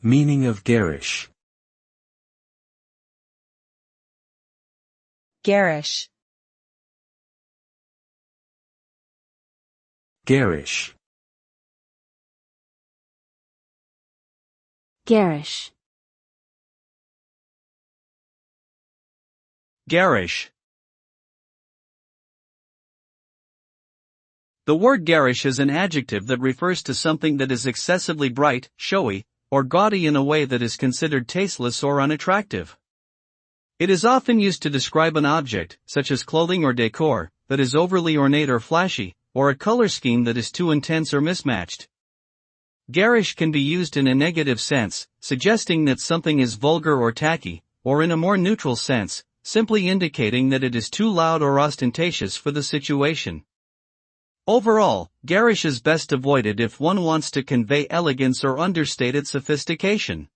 Meaning of garish. Garish. Garish. Garish. Garish. The word garish is an adjective that refers to something that is excessively bright, showy, or gaudy in a way that is considered tasteless or unattractive. It is often used to describe an object, such as clothing or decor, that is overly ornate or flashy, or a color scheme that is too intense or mismatched. Garish can be used in a negative sense, suggesting that something is vulgar or tacky, or in a more neutral sense, simply indicating that it is too loud or ostentatious for the situation. Overall, garish is best avoided if one wants to convey elegance or understated sophistication.